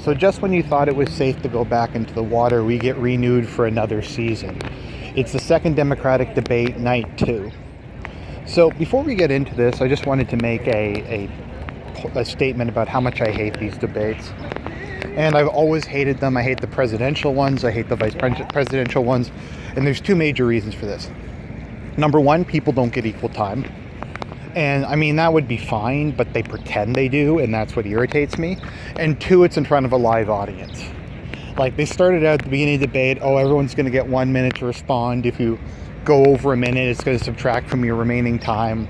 So just when you thought it was safe to go back into the water, we get renewed for another season. It's the second Democratic debate, night 2. So before we get into this, I just wanted to make a statement about how much I hate these debates. And I've always hated them. I hate the presidential ones. I hate the vice presidential ones. And there's 2 major reasons for this. Number 1, people don't get equal time. And I mean, that would be fine, but they pretend they do, and that's what irritates me. And 2, it's in front of a live audience. Like, they started out at the beginning of the debate, everyone's going to get 1 minute to respond. If you go over a minute, it's going to subtract from your remaining time.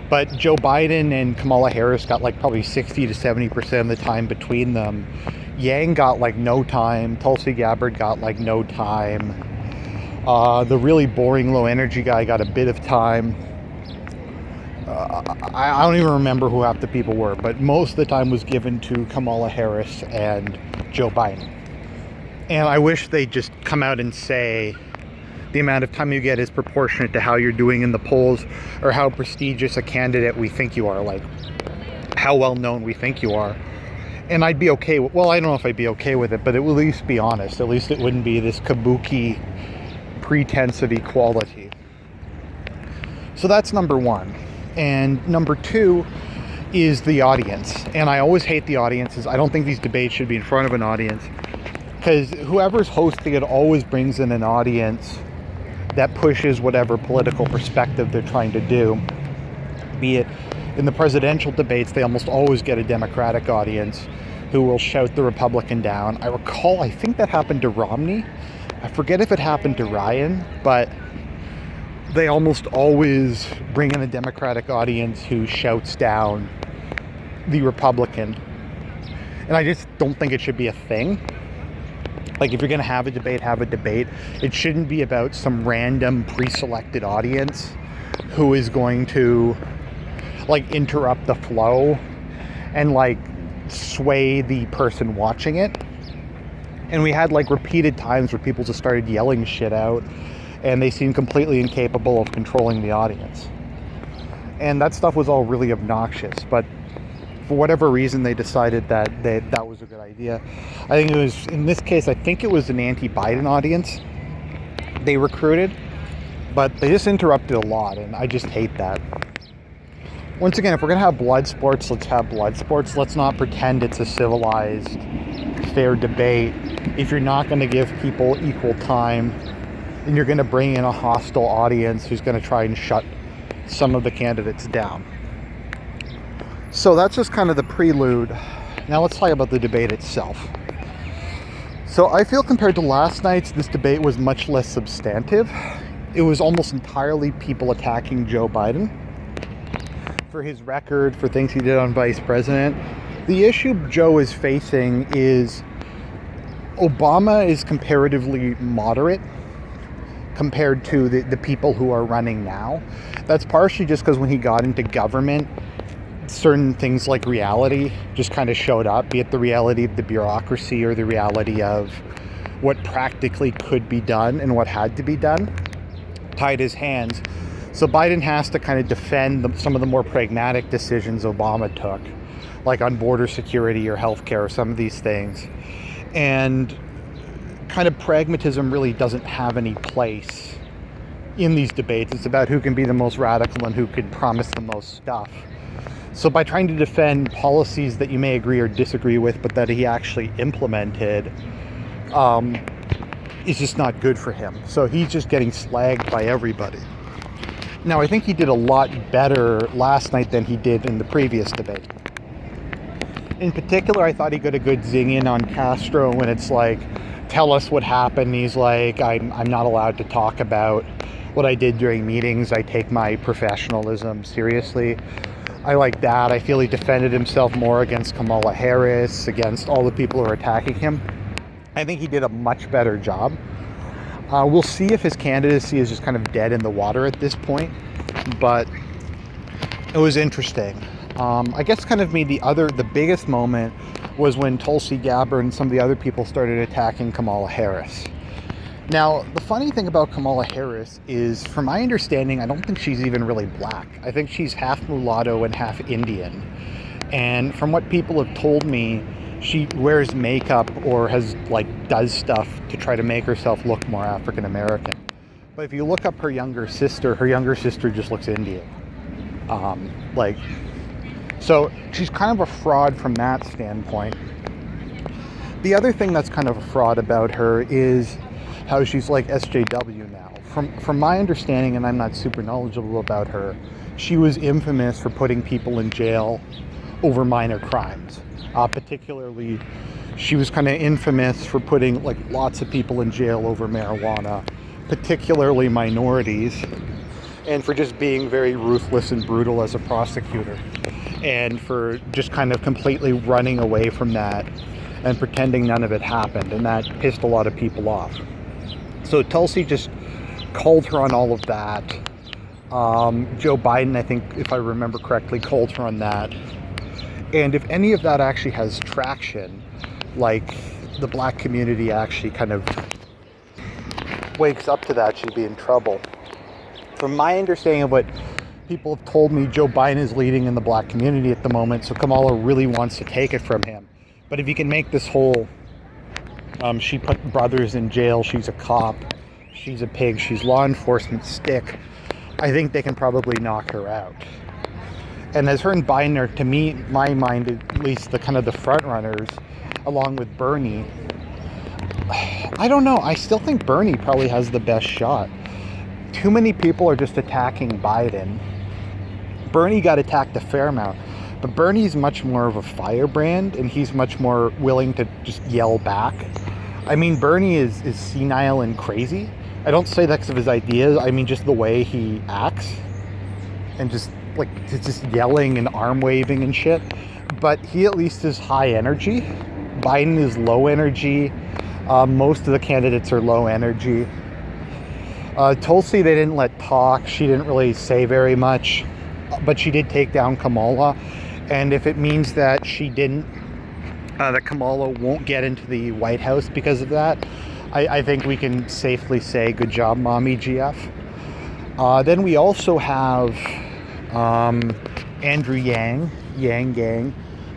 But Joe Biden and Kamala Harris got like probably 60 to 70% of the time between them. Yang got like no time. Tulsi Gabbard got like no time. The really boring low energy guy got a bit of time. I don't even remember who half the people were, but most of the time was given to Kamala Harris and Joe Biden. And I wish they'd just come out and say the amount of time you get is proportionate to how you're doing in the polls or how prestigious a candidate we think you are, like how well known we think you are. And I'd be okay with, I don't know if I'd be okay with it, but it would at least be honest. At least it wouldn't be this kabuki pretense of equality. So that's number 1. And number 2 is the audience. And I always hate the audiences. I don't think these debates should be in front of an audience, because whoever's hosting it always brings in an audience that pushes whatever political perspective they're trying to do. Be it in the presidential debates, they almost always get a Democratic audience who will shout the Republican down. I think that happened to Romney. I forget if it happened to Ryan, but they almost always bring in a Democratic audience who shouts down the Republican. And I just don't think it should be a thing. Like, if you're going to have a debate, have a debate. It shouldn't be about some random pre-selected audience who is going to, like, interrupt the flow and, like, sway the person watching it. And we had, like, repeated times where people just started yelling shit out, and they seemed completely incapable of controlling the audience. And that stuff was all really obnoxious, but for whatever reason, they decided that that was a good idea. I think it was, in this case, I think it was an anti-Biden audience they recruited, but they just interrupted a lot, and I just hate that. Once again, if we're going to have blood sports, let's have blood sports. Let's not pretend it's a civilized, fair debate. If you're not going to give people equal time, then you're going to bring in a hostile audience who's going to try and shut some of the candidates down. So that's just kind of the prelude. Now let's talk about the debate itself. So I feel compared to last night's, this debate was much less substantive. It was almost entirely people attacking Joe Biden for his record, for things he did on vice president. The issue Joe is facing is Obama is comparatively moderate compared to the people who are running now. That's partially just because when he got into government, certain things like reality just kind of showed up, be it the reality of the bureaucracy or the reality of what practically could be done and what had to be done, tied his hands. So Biden has to kind of defend some of the more pragmatic decisions Obama took, like on border security or healthcare or some of these things. And kind of pragmatism really doesn't have any place in these debates. It's about who can be the most radical and who can promise the most stuff. So by trying to defend policies that you may agree or disagree with, but that he actually implemented, is just not good for him. So he's just getting slagged by everybody. Now, I think he did a lot better last night than he did in the previous debate. In particular, I thought he got a good zing in on Castro when it's like, tell us what happened. He's like, I'm not allowed to talk about what I did during meetings. I take my professionalism seriously. I like that. I feel he defended himself more against Kamala Harris, against all the people who are attacking him. I think he did a much better job. We'll see if his candidacy is just kind of dead in the water at this point, but it was interesting. I guess kind of the biggest moment was when Tulsi Gabbard and some of the other people started attacking Kamala Harris. Now, the funny thing about Kamala Harris is, from my understanding, I don't think she's even really black. I think she's half mulatto and half Indian. And from what people have told me, she wears makeup or does stuff to try to make herself look more African American. But if you look up her younger sister just looks Indian. So she's kind of a fraud from that standpoint. The other thing that's kind of a fraud about her is how she's like SJW now. From my understanding, and I'm not super knowledgeable about her, she was infamous for putting people in jail over minor crimes. Particularly, she was kind of infamous for putting lots of people in jail over marijuana, particularly minorities, and for just being very ruthless and brutal as a prosecutor, and for just kind of completely running away from that and pretending none of it happened, and that pissed a lot of people off. So Tulsi just called her on all of that. Joe Biden, I think, if I remember correctly, called her on that. And if any of that actually has traction, like the black community actually kind of wakes up to that, she'd be in trouble. From my understanding of what people have told me, Joe Biden is leading in the black community at the moment, so Kamala really wants to take it from him. But if you can make this whole, she put brothers in jail, she's a cop, she's a pig, she's law enforcement stick, I think they can probably knock her out. And as her and Biden are, to me, my mind, at least the kind of the front runners, along with Bernie, I don't know. I still think Bernie probably has the best shot. Too many people are just attacking Biden. Bernie got attacked a fair amount, but Bernie's much more of a firebrand, and he's much more willing to just yell back. I mean, Bernie is senile and crazy. I don't say that because of his ideas. I mean, just the way he acts, and just yelling and arm waving and shit. But he at least is high energy. Biden is low energy. Most of the candidates are low energy. Tulsi, they didn't let talk. She didn't really say very much, but she did take down Kamala. And if it means that that Kamala won't get into the White House because of that, I think we can safely say good job, Mommy GF. Then we also have Andrew Yang Gang,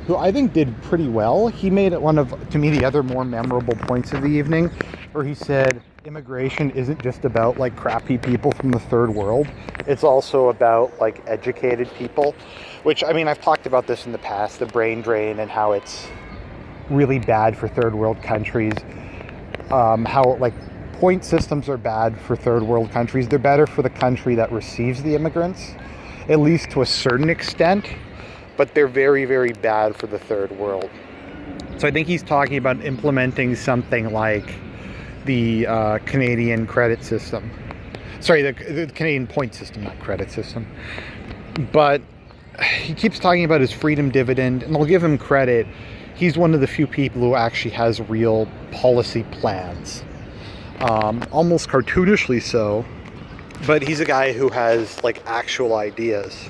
who I think did pretty well. He made it one of, to me, the other more memorable points of the evening, where he said immigration isn't just about crappy people from the third world. It's also about educated people, which, I mean, I've talked about this in the past, the brain drain, and how it's really bad for third world countries. How point systems are bad for third world countries. They're better for the country that receives the immigrants, at least to a certain extent, but they're very, very bad for the third world. So I think he's talking about implementing something like the Canadian credit system. Sorry, the Canadian point system, not credit system. But he keeps talking about his freedom dividend, and I'll give him credit. He's one of the few people who actually has real policy plans. Almost cartoonishly so, but he's a guy who has actual ideas.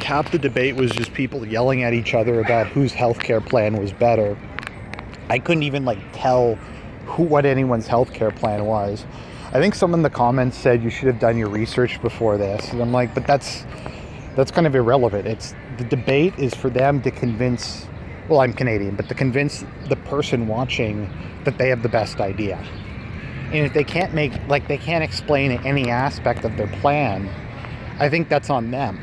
Half the debate was just people yelling at each other about whose healthcare plan was better. I couldn't even tell what anyone's healthcare plan was. I think someone in the comments said you should have done your research before this, and I'm like, but that's kind of irrelevant. The debate is for them to convince, well, I'm Canadian, but to convince the person watching that they have the best idea. And if they can't they can't explain any aspect of their plan, I think that's on them.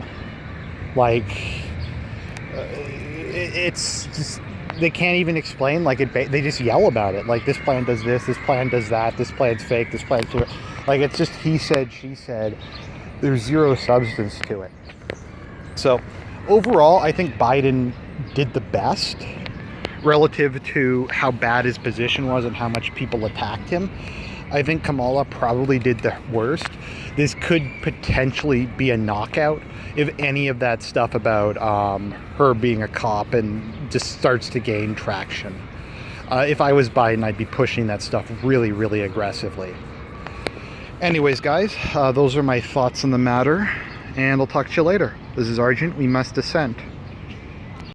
It's just, they can't even explain they just yell about it. This plan does this plan does that, this plan's fake, this plan's true. It's just he said, she said. There's zero substance to it. So overall, I think Biden did the best relative to how bad his position was and how much people attacked him. I think Kamala probably did the worst. This could potentially be a knockout if any of that stuff about her being a cop and just starts to gain traction. If I was Biden, I'd be pushing that stuff really, really aggressively. Anyways, guys, those are my thoughts on the matter, and I'll talk to you later. This is Argent. We must ascend.